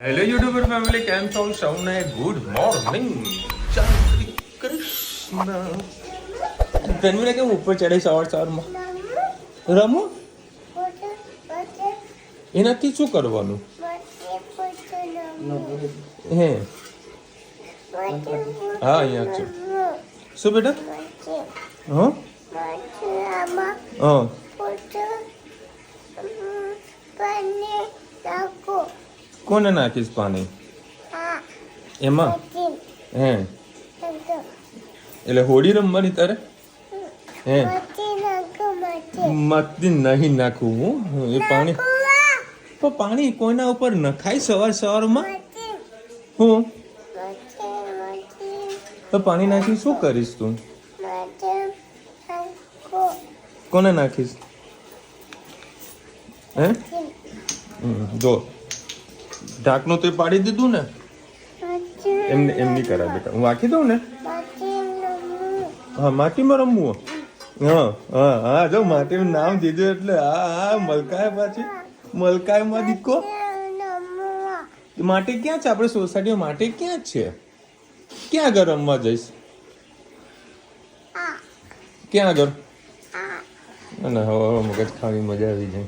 Hello YouTuber family, કેમ છો સૌને? ગુડ મોર્નિંગ, જય શ્રી કૃષ્ણ. તન્વીને કેમ ઉપર ચડે સવારમાં રમો? એનાથી શું કરવાનું હે? હા, અહીંયા છે. શું બેટા? હા હા. કોને નાખીશ પાણી એમાં? હે એટલે હોળી રમવાની તારે? હે મતી નહીં નાખવું એ પાણી. પણ પાણી કોઈના ઉપર નખાય સવારમાં? હું તો પાણી નાખી શું કરીશ તું? કોને નાખીશ? હે જો ઢાંકણું તો પાડી દીધું ને. એમ નહીં કરાય બેટા, હું વાંકી દઉં ને. હા, માટીમાં રમવું. હા હા હા, જો માટીનું નામ દીધું એટલે હા હા. મલકાય પાછી મલકાયમાં દીકો. માટી ક્યાં છે? આપણે સોસાયટીમાં માટી ક્યાં છે? ક્યાં આગળ રમવા જઈશ? ક્યાં આગળ? અને હવે મગજ ખાવાની મજા આવી જાય.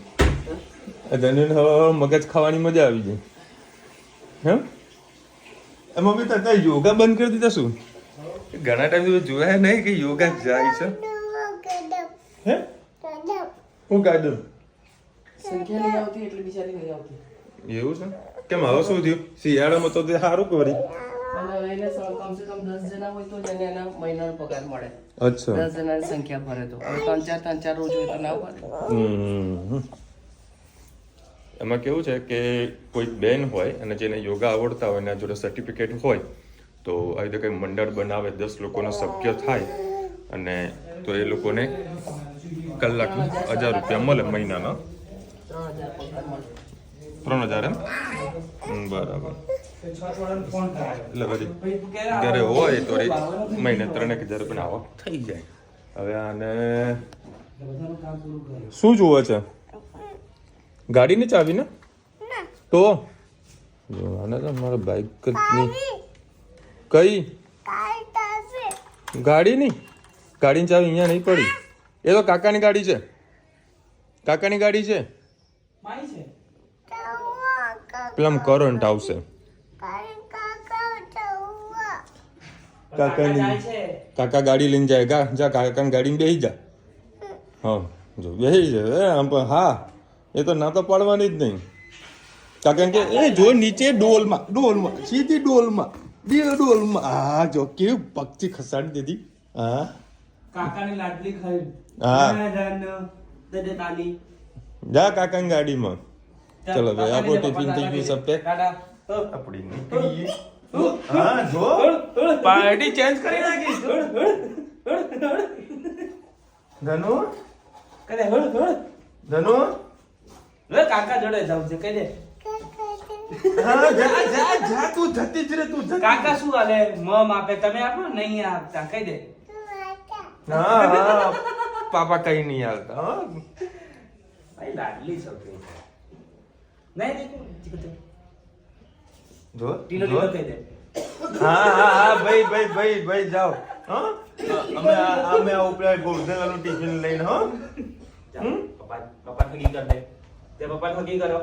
ધન્યુને હવે મગજ ખાવાની મજા આવી જાય. હે મમ્મી તાતા યોગા બંધ કરી દીધા શું? ઘણા ટાઈમ જોયા નહીં કે યોગા જાય છે. હે હું કાઢું સંખ્યા નહીં આવતી એટલે બિચારી નહીં આવતી. એવું છે? કેમ હવે શું થયું? શિયાળામાં તો તે સારું કરી. અને એને કમસે કમ 10 જણા હોય તો જ એને એના મહિનાનો પગાર મળે. અચ્છા, 10 જણાની સંખ્યા ભરે તો. હવે 3-4 રોજ હોય તો ના ભરે. એમાં કેવું છે કે કોઈ બેન હોય અને જેને યોગા આવડતા હોય એના જોડે સર્ટિફિકેટ હોય તો આવી રીતે કંઈ મંડળ બનાવે, 10 લોકોનો સભ્ય થાય અને તો એ લોકોને કલાકનું 1000 રૂપિયા મળે મહિનાના. 3000 પગાર મળે. 3000 એમ? બરાબર. એટલે બધી ઘરે હોય તો મહિને 3000 રૂપિયા આવક થઈ જાય. હવે આને શું જોવે છે? ગાડીની ચાવી ને? તો આને તો મારા બાઈક કઈ ગાડીની? ગાડીની ચાવી અહીંયા નહીં પડી. એ તો કાકાની ગાડી છે. કાકાની ગાડી છે. પેલા કરંટ આવશે. કાકા ગાડી લઈને જાય. જા કાકાની ગાડીમાં બેસી જા. હા જો બેસી જાય. હા એ તો ના તો પાડવાની જ નહીં. કાકા કે એ જો નીચે ડોલમાં સીધી ડોલમાં. હા જો કેવું પગથી ખસાડી દીધી. હા કાકાની લાડલી ખાઈ. હા દે તાલી. જા કાકાની ગાડીમાં. ચલો ભાઈ, આપણો ટિફિન થઈ ગયું. સબ આપણી નીકળીએ. હા જો પાર્ટી ચેન્જ કરી નાખી. ધનુ ધનુ લે કાકા જોડે જાવ છે કહી દે. હા જા તું જતી જ રે. તું કાકા શું હાલે? મમ આપે તમે આપો નહીં આપતા કહી દે. હા પાપા કઈ નહીં હાલતા. હા ભાઈ લાડલી છોકરી નહીં દેખો જો ટીનો ટીનો કહી દે. હા ભાઈ જાઓ. હા અમે આ ઉપરા ગોળધેલાનું ટિફિન લઈને. હો પપ્પા ઠગી કર દે. તે પપ્પા ઠગી કરો.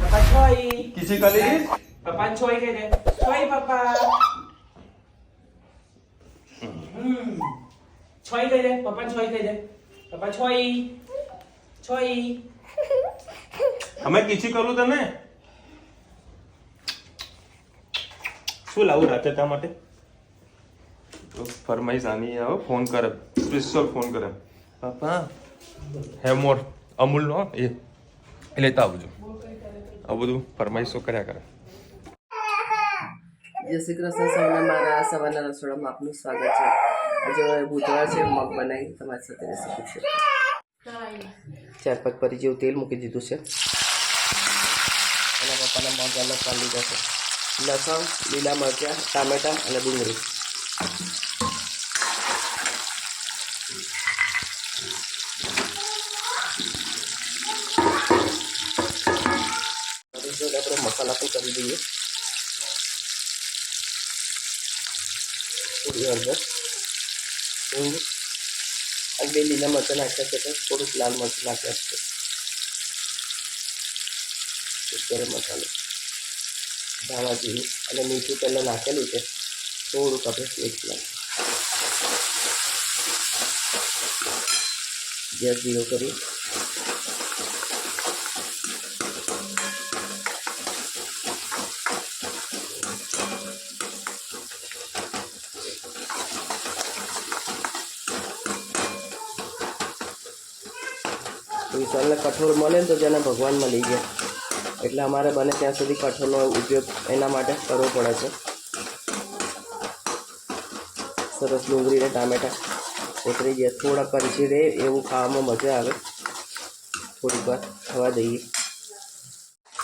પપ્પા છોઈ. કિસી કાલી પપ્પા છોઈ કહી દે. છોઈ પપ્પા. છોઈ કહી દે. પપ્પા છોઈ કહી દે. પપ્પા છોઈ. અમે કિસી કરું તને. શું લાવું રાતે તા માટે? ફરમાઈશ આની આવો. ફોન કરે, સ્પેશિયલ ફોન કરે. પાપા હે મોર અમૂલ નો એ લેતા આવજો. આ બધું ફરમાઈશો કર્યા કરે. જય શ્રી કૃષ્ણ સૌને. મારા સવારના રસોડામાં આપનું સ્વાગત છે. આજે બુધવાર છે. મગ બનાવી તમારી સાથે રેસીપી છે. 4-5 પરી જેવું તેલ મૂકી દીધું છે. અને પપ્પાના મગ અલગ કાઢી લીધા છે. લસણ, લીલા મરચાં, ટામેટાં અને ડુંગળી. આપણે મસાલા પણ કરી કરી દઈએ. થોડી હળદર, હિંગ અને 2 લીલા મરચાં નાખ્યા છે, તો થોડુંક લાલ મરચું નાખ્યા છે. ગરમ મસાલો, ધાણા જીરું અને મીઠું પહેલાં નાખેલું છે. થોડુંક આપણે સ્લેટ નાખીએ. ગેસ ધીરો કરી વિશાલને કઠોળ મળે ને તો જેને ભગવાન મળી ગયા, એટલે અમારે બને ત્યાં સુધી કઠોળનો ઉપયોગ એના માટે કરવો પડે છે. સરસ ડુંગળી અને ટામેટાં કોતરી ગયા, થોડા કંચી રહે એવું ખાવામાં મજા આવે. થોડીક વાર થવા દઈએ.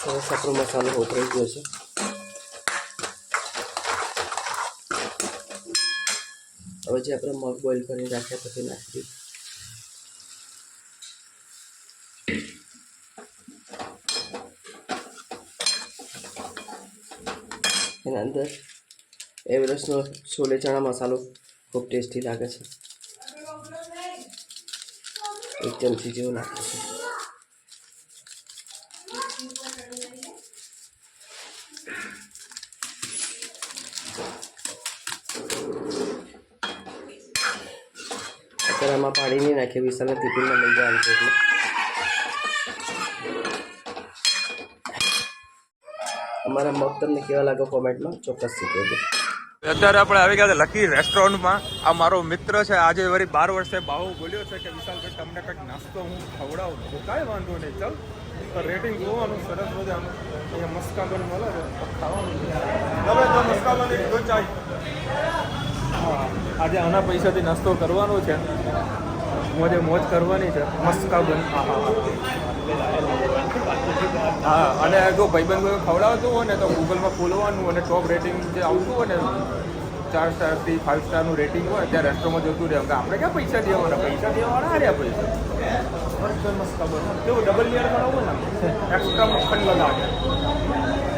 સરસ આપણો મસાલો કોતરાઈ ગયો છે. હવે જે આપણે મગ બોઇલ કરીને રાખ્યા પછી નાખી દઈએ. એના અંદર એવરેસ્ટનો છોલે ચણા મસાલો ખૂબ ટેસ્ટી લાગે છે. 1 ચમચી જેવું નાખે છે. અત્યારે આમાં પાણી નહીં નાખીએ, વિશાલને ટિફિનમાં લઈ જવાનું છે એટલે. અમારા મગ તમને કેવા લાગે કોમેન્ટમાં ચોક્કસથી કહેજો. અત્યારે આપણે આવી ગયા લકી રેસ્ટોરન્ટમાં. આ મારો મિત્ર છે, આજે વળી 12 વર્ષે બાવો બોલ્યો છે કે વિશાલ ભાઈ તમને કંઈક નાસ્તો હું ખવડાવું છું. કાંઈ વાંધો નહીં, ચાલ તો રેટિંગ જોવાનું સરસ મજાનું. અહીંયા મસ્કાબન મળે છે, ખાવાનું હવે તો મસ્કાબન એક ચાય. હા, આજે આના પૈસાથી નાસ્તો કરવાનો છે, મોજે મોજ કરવાની છે. મસ્કાબન, હા. અને જો ભાઈબંધ ખવડાવતું હોય ને તો ગૂગલમાં ખોલવાનું અને ટોપ રેટિંગ જે આવતું હોય ને 4 સ્ટારથી 5 સ્ટારનું રેટિંગ હોય ત્યાં રેસ્ટોરન્ટમાં જતું રહે. આપણે ક્યાં પૈસા દેવાના? પૈસા દેવાના આ રહ્યા પૈસા. મસ્ત ખબર કેવું ડબલ લેયર બનાવવું ને, એક્સ્ટ્રા મક્ખણ લગાવે,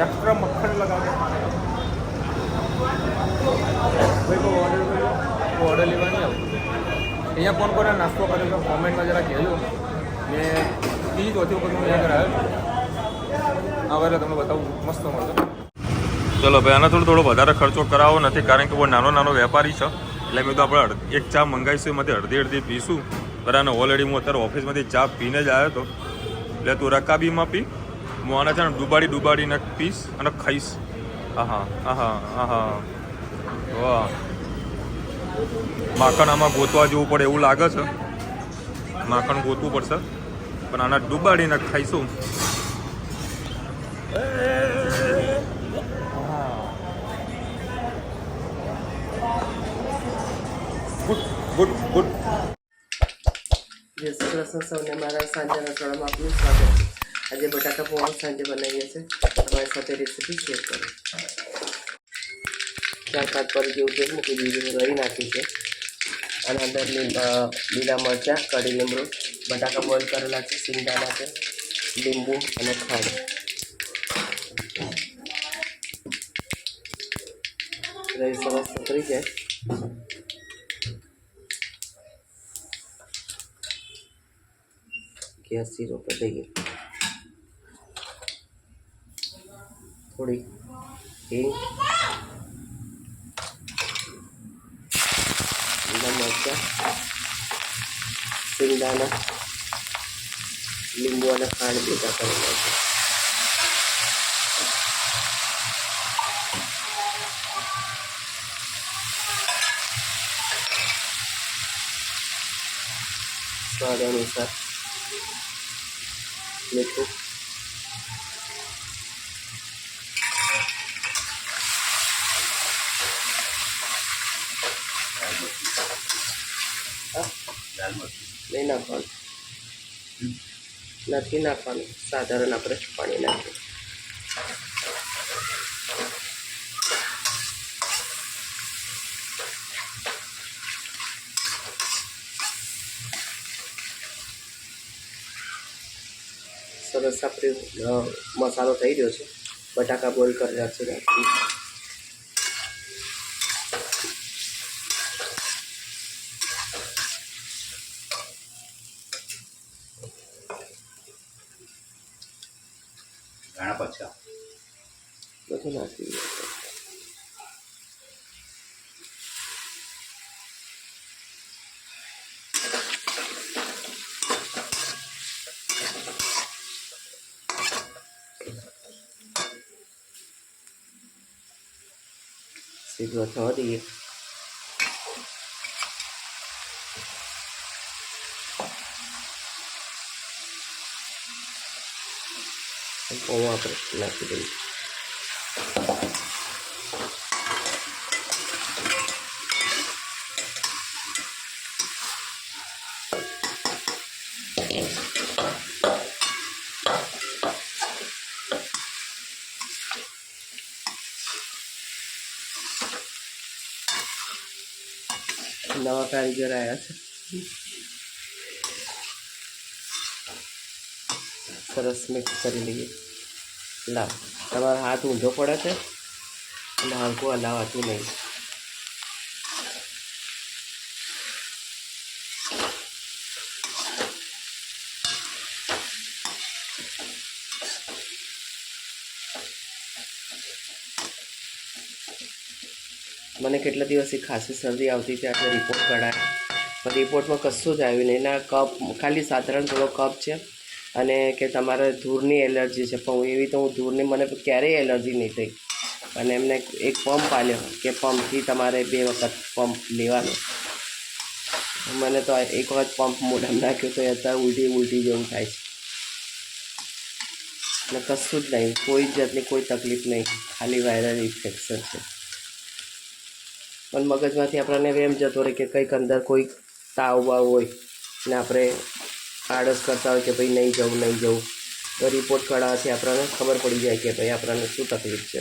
એક્સ્ટ્રા મક્ખણ લગાવે. ભાઈ કોઈ ઓર્ડર કર્યો તો ઓર્ડર લેવા નહીં આવું. અહીંયા કોણ કોને નાસ્તો કર્યો છે કોમેન્ટમાં જરા કહેજો. ને બીજી ચોથી વખત હું અહીંયા આગળ આવ્યો છું. હવે તમને બતાવું, મસ્ત મળશે. ચલો ભાઈ, આના થોડો વધારે ખર્ચો કરાવો નથી, કારણ કે બહુ નાનો વેપારી છે. એટલે મેં તો આપણે એક ચા મંગાવીશું, એમાંથી અડધી પીશું. બરાબર, ઓલરેડી હું અત્યારે ઓફિસમાંથી ચા પીને જ આવ્યો હતો. એટલે તું રકાબીમાં પી, હું આને છે ને ડુબાડીને પીશ અને ખાઈશ. આહા વાહ, માખણ આમાં ગોતવા જેવું પડે એવું લાગે છે. માખણ ગોતવું પડશે, પણ આના ડુબાડીને ખાઈશું. ગુડ. જય શ્રી કૃષ્ણ સૌને. મારા સાંજના રસોડામાં આપનું સ્વાગત છે. આજે બટાકા પૌવા સાંજે બનાવીએ છીએ, તમારી સાથે રેસીપી શેર કરું. 4-5 પર જેવું તેલ મૂકી દીધું, રહી નાખ્યું છે. અને અંદર લીલા મરચાં, કઢી લીમડો, બટાકા બોઇલ કરેલા છે, સિંગદાણા છે, લીંબુ અને ખાંડ. રહી સરસ સતરી જાય. ગેસ ધીરો કરી દઈએ. થોડી હિંગ, લીલા મરચાં, સિંગદાણા, લીંબુ અને ખાંડ ભેગા કરેલા છે. સ્વાદ અનુસાર મીઠું, નહીં નાખવાનું, નથી નાખવાનું, સાધારણ આપણે પાણી નાખીએ. સરસ આપણે મસાલો થઈ ગયો છે. બટાકા બોઇલ કરેલા છે રાત્રે. ઘણા પછા બધું નાખી દઈએ. સીધો થવા દઈએ. પૌવા આપણે નાખી દઈએ. નવા કારીગર આવ્યા છે. સરસ મિક્સ કરી લઈએ. લાવ, તમારો હાથ ઊંધો પડે છે અને હલકું હલાવાતું નહીં. મને કેટલા દિવસથી ખાંસી શરદી આવતી હતી. આપણે રિપોર્ટ કઢાય પણ રિપોર્ટમાં કશું જ આવ્યું નહીં. એના કફ ખાલી સાધારણ થોડો કફ છે અને કે તમારે ધૂળની એલર્જી છે. પણ એવી તો હું ધૂળની મને ક્યારેય એલર્જી નહીં થઈ. અને એમને એક પંપ આપ્યો કે પંપથી તમારે 2 વખત પંપ લેવાનો. મને તો એક વખત પંપ મોઢામાં નાખ્યો તો અત્યારે ઉલટી જેવું થાય છે. અને કશું જ નહીં, કોઈ જ જાતની કોઈ તકલીફ નહીં, ખાલી વાયરલ ઇન્ફેક્શન છે. પણ મગજમાંથી આપણને એમ જતો રહે કે કંઈક અંદર કોઈ તાવ બાવ હોય ને આપણે આળસ કરતા હોય કે ભાઈ નહીં જવું. તો રિપોર્ટ કઢાવવાથી આપણને ખબર પડી જાય કે ભાઈ આપણને શું તકલીફ છે.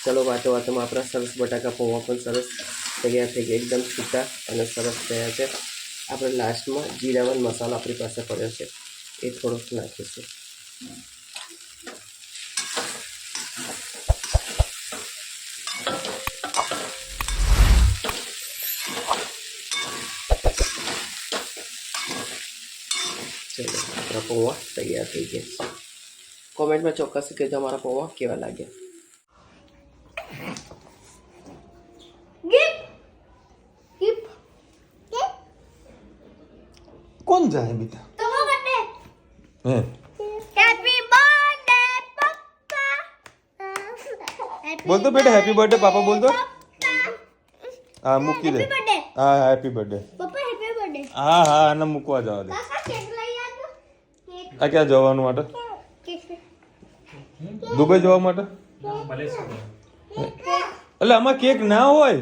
ચલો વાતોમાં આપણા સરસ બટાકા પૌવા પણ સરસ તૈયાર થઈ ગયા, એકદમ છૂટા અને સરસ થયા છે. આપણે લાસ્ટમાં જીરાવન મસાલો આપણી પાસે પડ્યો છે, એ થોડોક નાખીશું. ચલો, આપણા પૌવા તૈયાર થઈ ગયા છે. કોમેન્ટમાં ચોક્કસ કહેજો અમારા પૌવા કેવા લાગ્યા. कौन जाए बेटा? हैं? हैप्पी बर्थडे पप्पा. बोल दो बेटा हैप्पी बर्थडे पापा बोल दो. हाँ મૂકી દે. बर्थडे હા હેપી બર્થડે. पप्पा हैप्पी बर्थडे. હા હા આને મૂકવા જવા દે. काका केक લઈ આવો. केक આ ક્યાં જવાનું માટે? केक દુબઈ જવા માટે? એટલે આમાં કેક ના હોય.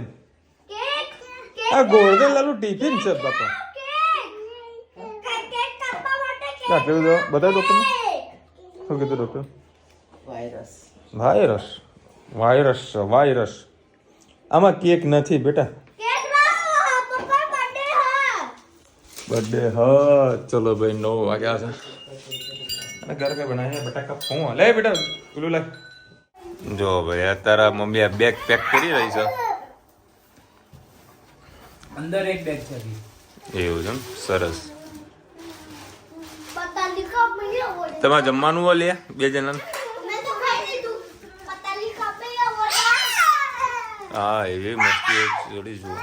केक આ ગોલ્ડન લાલુ ટિફિન છે બાપા. केक कापा માટે केक. આટલું જો બધા ડોક્ટર શું કીધું ડોક્ટર? Virus virus. આમાં કેક નથી બેટા. केक લાવો પપ્પા બર્થડે હા. બર્થડે હ ચલો ભાઈ 9 વાગ્યા છે અને ઘર पे बनाया है बटाका पौवा. લે બેટા પેલું લે. જો ભાઈ અત્યારે મમ્મી આ બેગ પેક કરી રહી છે. અંદર એક બેગ છે હજી. એવું છે એમ? સરસ. પતાલી કાપી લેવો. તમારે જમવાનું હોય લે 2 જણા. મેં તો ખાઈ લીધું. પતાલી કાપી લેવો. હા એવી મસ્તી જોડી જુઓ.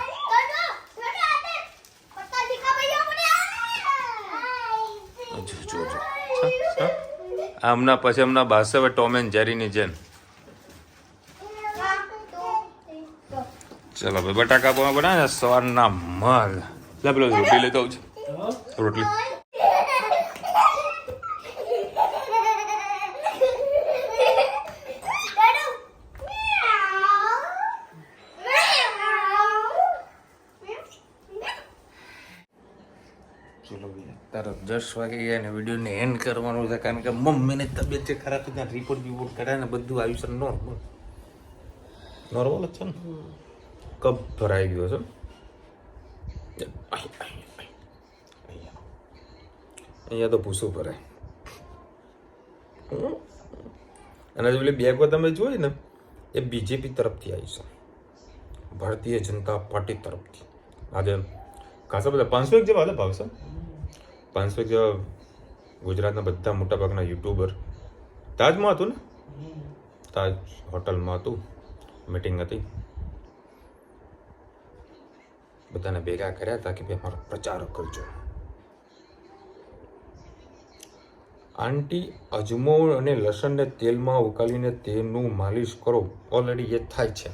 પતાલી કાપી લેવો. જો આમના પછી હમણાં બાસે હવે ટોમ એન્ડ જેરીની જેમ. ચલો ભાઈ બટાકા પૌવા બનાવ્યા સવારના મગ. લે પેલો રોટલી લેતો આવું છે. રોટલી ચલો ભાઈ તરત 10 વાગે ગયા ને વિડીયોને એન્ડ કરવાનું છે કારણ કે મમ્મીની તબિયત છે ખરાબ છે. ત્યાં રિપોર્ટ કરાય ને બધું આવ્યું છે નોર્મલ જ છે ને. કપ ભરાઈ ગયો છે. અહીંયા તો ભૂસું ભરાય. અને જે પેલી બેગો તમે જોઈ ને એ બીજેપી તરફથી આવી છે, ભારતીય જનતા પાર્ટી તરફથી. આજે ખાસા બધા 500 જેવા હતા ભાવ છે, 500 જેવા ગુજરાતના બધા મોટાભાગના યુટ્યુબર. તાજમાં હતું ને, તાજ હોટલમાં હતું, મીટિંગ હતી, બધાને ભેગા કર્યા હતા કે ભાઈ અમારો પ્રચાર કરજો. આંટી અજમો અને લસણને તેલમાં ઉકાળીને તેલનું માલિશ કરો. ઓલરેડી એ થાય છે,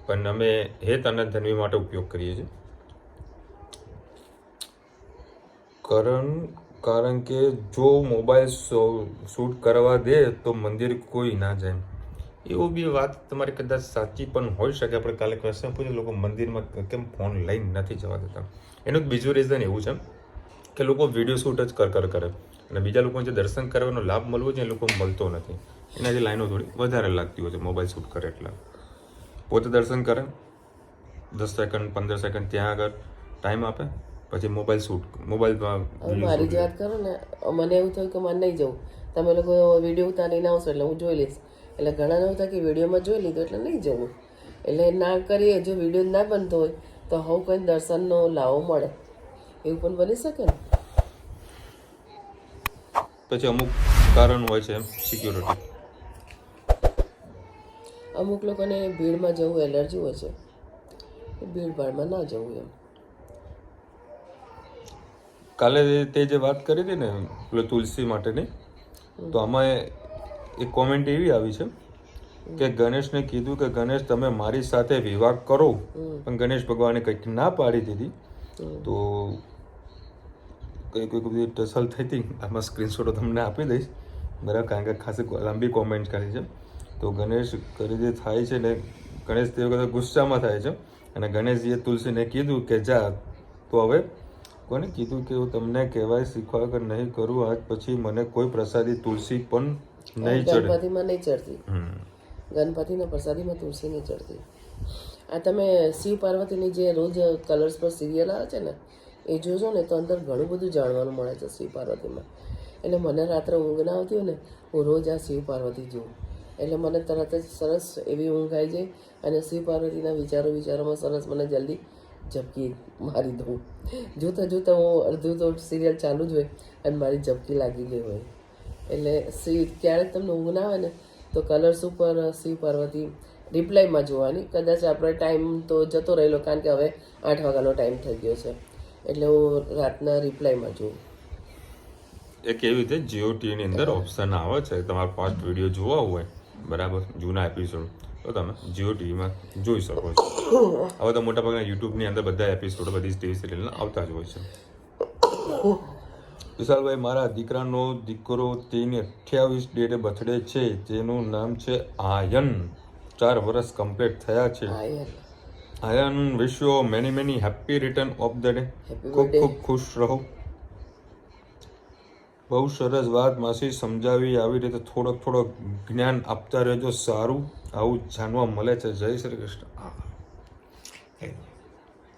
પણ અમે હેત અને ધન્વી માટે ઉપયોગ કરીએ છીએ. કારણ કે જો મોબાઈલ શૂટ કરવા દે તો મંદિર કોઈ ના જાય. એવું બી વાત તમારી કદાચ સાચી પણ હોઈ શકે. આપણે કાલે ક્વેશ્ચન પૂછ્યું લોકો મંદિરમાં કેમ ફોન લઈને નથી જવા દેતા. એનું બીજું રીઝન એવું છે કે લોકો વિડીયો શૂટ જ કરે અને બીજા લોકોને જે દર્શન કરવાનો લાભ મળવો છે એ લોકો મળતો નથી. એનાથી લાઈનો થોડી વધારે લાગતી હોય છે મોબાઈલ શૂટ કરે એટલે. પોતે દર્શન કરે 10 સેકન્ડ 15 સેકન્ડ ત્યાં આગળ ટાઈમ આપે, પછી મોબાઈલમાં મારી જ વાત કરો ને, મને એવું થયું કે મને નહીં જવું, તમે લોકો વિડીયો ઉતારીને આવશો એટલે હું જોઈ લઈશ. એટલે ઘણા એવું થાય કે વિડીયોમાં જોઈ લીધું એટલે નહીં જવું. એટલે ના કરીએ, જો વિડીયો ના બનતો હોય તો હવે કોઈ દર્શનનો લાવો મળે, એવું પણ બની શકે ને. પછી અમુક કારણ હોય છે સિક્યોરિટી. અમુક લોકોને ભીડમાં જવું એલર્જી હોય છે, ભીડભાડમાં ના જવું એમ. કાલે તે જે વાત કરી હતી ને પેલો તુલસી માટેની, તો આમાં એક કોમેન્ટ એવી આવી છે કે ગણેશને કીધું કે ગણેશ તમે મારી સાથે વિવાહ કરો, પણ ગણેશ ભગવાને કંઈક ના પાડી દીધી. તો કોઈ બધી ટસલ થઈ હતી, આમાં સ્ક્રીનશોટો તમને આપી દઈશ બરાબર, કારણ કે ખાસી લાંબી કોમેન્ટ કરી છે. તો ગણેશ ખરીદી થાય છે ને ગણેશ તે વખતે ગુસ્સામાં થાય છે અને ગણેશજીએ તુલસીને કીધું કે જા. તો હવે કોને કીધું કે હું તમને કહેવાય શીખવા કે નહીં કરું, આજ પછી મને કોઈ પ્રસાદી તુલસી પણ નહીં ચડે. ગણપતિમાં નહીં ચડતી, ગણપતિના પ્રસાદીમાં તુલસી નહીં ચડતી. આ તમે શિવ પાર્વતીની જે રોજ કલર્સ પર સિરિયલ આવે છે ને એ જોજો ને તો અંદર ઘણું બધું જાણવાનું મળે છે શિવ પાર્વતીમાં. એટલે મને રાત્રે ઊંઘ ના આવતી હોય ને હું રોજ આ શિવ પાર્વતી જોઉં, એટલે મને તરત જ સરસ એવી ઊંઘ આવી જાય અને શિવ પાર્વતીના વિચારોમાં સરસ મને જલ્દી ઝપકી મારી દઉં. જોતાં હું અડધું તો સિરિયલ ચાલુ જ હોય અને મારી ઝપકી લાગી ગઈ હોય. એટલે ક્યારેક તમને ઊંઘ ના આવે ને તો કલર્સ ઉપર શિવ પાર્વતી રિપ્લાયમાં જોવાની. કદાચ આપણે ટાઈમ તો જતો રહેલો કારણ કે હવે 8 વાગ્યાનો ટાઈમ થઈ ગયો છે, એટલે હું રાતના રિપ્લાયમાં જોઉં. એક એવી રીતે જીઓ ટીવીની અંદર ઓપ્શન આવે છે, તમારે પાસ્ટ વિડીયો જોવા હોય બરાબર, જૂના એપિસોડ, તો તમે જીઓ ટીવીમાં જોઈ શકો છો. હવે તો મોટાભાગના યુટ્યુબની અંદર બધા એપિસોડ બધી ટીવી સિરિયલના આવતા જ હોય છે. વિશાલભાઈ, મારા દીકરાનો દીકરો તેની 28 ડેટે બર્થડે છે, જેનું નામ છે આયન. 4 વર્ષ કમ્પ્લીટ થયા છે. Ayan, wish you many happy return of the day. ખૂબ ખુશ રહો. બહુ સરસ વાત માસી સમજાવી. આવી રીતે થોડોક જ્ઞાન આપતા રહેજો, સારું આવું જાણવા મળે છે. જય શ્રી કૃષ્ણ.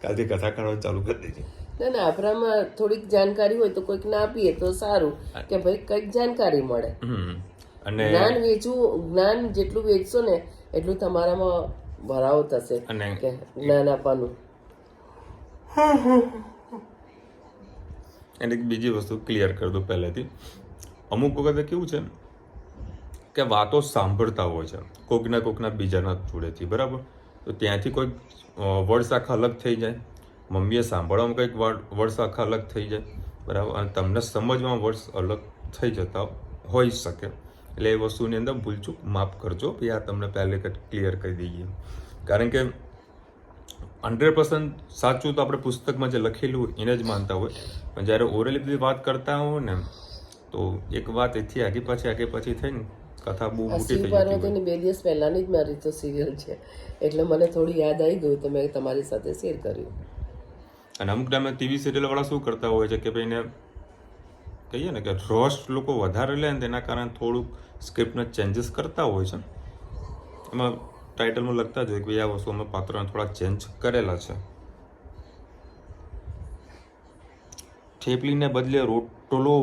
કાલથી કથા કરવાનું ચાલુ કરી દેજે. ના આપણામાં થોડીક જાણકારી હોય તો કોઈક ના આપીએ તો સારું કે ભાઈ કંઈક જાણકારી મળે. અને જ્ઞાન જેટલું વેચશો ને એટલું તમારામાં ભરાવો થશે કે જ્ઞાન આપવાનું. એને એક બીજી વસ્તુ ક્લિયર કરી દઉં પહેલેથી. અમુક વખતે કેવું છે કે વાતો સાંભળતા હોય છે કોકના બીજાના જોડેથી બરાબર, તો ત્યાંથી કોઈક વર્ડ્સ આખા અલગ થઈ જાય, મમ્મીએ સાંભળવામાં કંઈક વર્ડ્સ આખા અલગ થઈ જાય બરાબર, અને તમને સમજવામાં વર્ડ્સ અલગ થઈ જતા હોઈ શકે. એટલે એ વસ્તુની અંદર ભૂલચૂક માફ કરજો. એ આ તમને પહેલે ક્લિયર કરી દઈએ, કારણ કે 100% સાચું તો આપણે પુસ્તકમાં જે લખેલું હોય એને જ માનતા હોય, પણ જ્યારે ઓરલી બધી વાત કરતા હોય ને તો એક વાત એથી આગે પાછી થઈને કથા બહુ મોટી થઈ જાય. પાર્વતીની 2 દિવસ પહેલાની જ મારી તો સિરિયલ છે એટલે મને થોડી યાદ આવી ગયું તો મેં તમારી સાથે શેર કર્યું. અને અમુક ટાઈમે ટીવી સિરિયલ વાળા શું કરતા હોય છે કે ભાઈ એને કહીએ ને કે રોસ્ટ લોકો વધારે લે ને તેના કારણે થોડુંક સ્ક્રિપ્ટને ચેન્જીસ કરતા હોય છે. એમાં ટાઇટલમાં લખતા જ હોય કે આ વસ્તુ અમે પાત્રને થોડા ચેન્જ કરેલા છે. થેપલીને બદલે રોટલો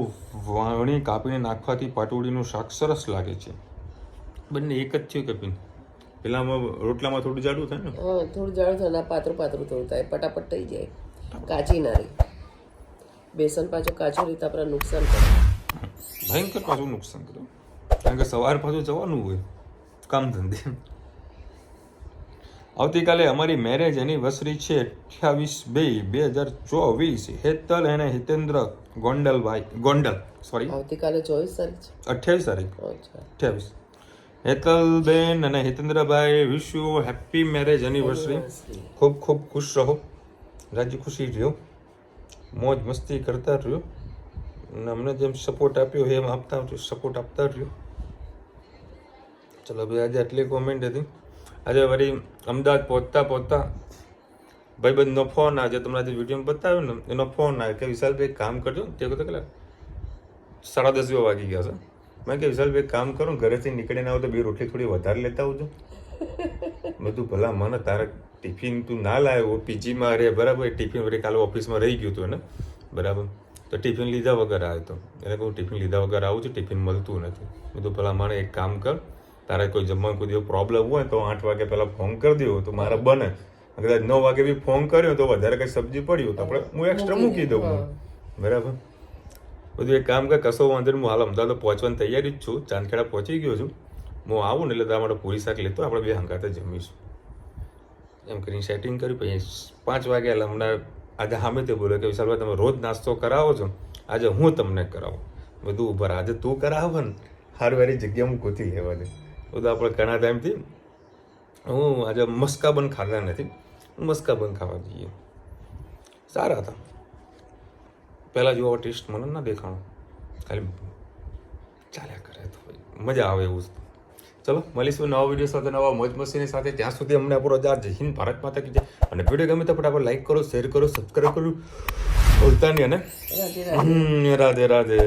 વાણી કાપીને નાખવાથી પાટોળીનું શાક સરસ લાગે છે. બંને એક જ થયું કે પીન પેલામાં રોટલામાં થોડું જાડું થાય ને હા થોડું જાડું થાય ને આ પાતળું પાતળું થોડું થાય ફટાફટ થઈ જાય કાચી ના રહી બેસન પાછું કાચું રીતે આપણે નુકસાન કરે ભયંકર પાછું નુકસાન કર્યું કારણ કે સવાર પાછું જવાનું હોય કામ ધંધે આવતીકાલે અમારી મેરેજ એનિવર્સરી છે 28/2/2024 હેતલ અને હિતેન્દ્ર ગોંડલ સોરી આવતીકાલે 24 તારીખ 28 તારીખ છે અચ્છા 28 હેતલબેન અને Hitendrabhai wish you happy marriage anniversary ખૂબ ખૂબ ખુશ રહો રાજી ખુશી રહ્યો મોજ મસ્તી કરતા રહ્યો અને અમને જેમ સપોર્ટ આપ્યો એમ સપોર્ટ આપતા રહ્યો ચલો ભાઈ આજે આટલી કોમેન્ટ હતી આજે વળી અમદાવાદ પહોંચતા ભાઈબંધનો ફોન આજે તમને આજે વિડીયો બતાવ્યો ને એનો ફોન આવ્યો કે વિશાલભાઈ કામ કરજો તે વખતે કેટલા 10:30 વાગી ગયા છે મેં કે વિશાલભાઈ કામ કરો ને ઘરેથી નીકળીને આવો તો 2 રોટલી થોડી વધારે લેતા આવજો બધું ભલા મને તારે ટિફિન તું ના લાવ્યો પીજીમાં અરે બરાબર ટિફિન વળી કાલે ઓફિસમાં રહી ગયું હતું ને બરાબર તો ટિફિન લીધા વગર આવ્યો હતો એને કહું ટિફિન લીધા વગર આવું છું ટિફિન મળતું નથી બધું ભલા મને એક કામ કર તારે કોઈ જમવાનું કોઈ પ્રોબ્લેમ હોય તો 8 વાગે પહેલાં ફોન કરી દેવો તો મારે બને કદાચ 9 વાગે બી ફોન કર્યો તો વધારે કંઈ સબ્જી પડ્યું તો આપણે હું એક્સ્ટ્રા મૂકી દઉં બરાબર બધું એક કામ કર કશો વાંધો નહીં હું હાલ અમદાવાદ પહોંચવાની તૈયારી જ છું ચાંદખેડા પહોંચી ગયો છું હું આવું ને એટલે તારા માટે પૂરી શાક લેતો આપણે બે હંગાતે જમીશું એમ કરીને સેટિંગ કર્યું પછી 5 વાગે એટલે હમણાં આજે સામે તે બોલે કે વિશાલભાઈ તમે રોજ નાસ્તો કરાવો છો આજે હું તમને કરાવું બધું ઉભા આજે તું કરાવો ને હારવારી જગ્યા હું ગોતી લેવા દે બધું આપણે ઘણા ટાઈમથી હું આજે મસ્કાબન ખાધા નથી મસ્કાબન ખાવા જઈએ સારા હતા પહેલાં જેવો ટેસ્ટ મને ના દેખાણો ખાલી ચાલ્યા કરે તો મજા આવે એવું ચલો મળીશું નવા વિડીયો સાથે નવા મોજ મસ્તીની સાથે ત્યાં સુધી અમને આપણો જય હિન્દ ભારત માતા કી જય અને વિડીયો ગમે તો ફટાફટ લાઈક કરો શેર કરો સબસ્ક્રાઈબ કરો ભૂલતા નહીં અને રાધે રાધે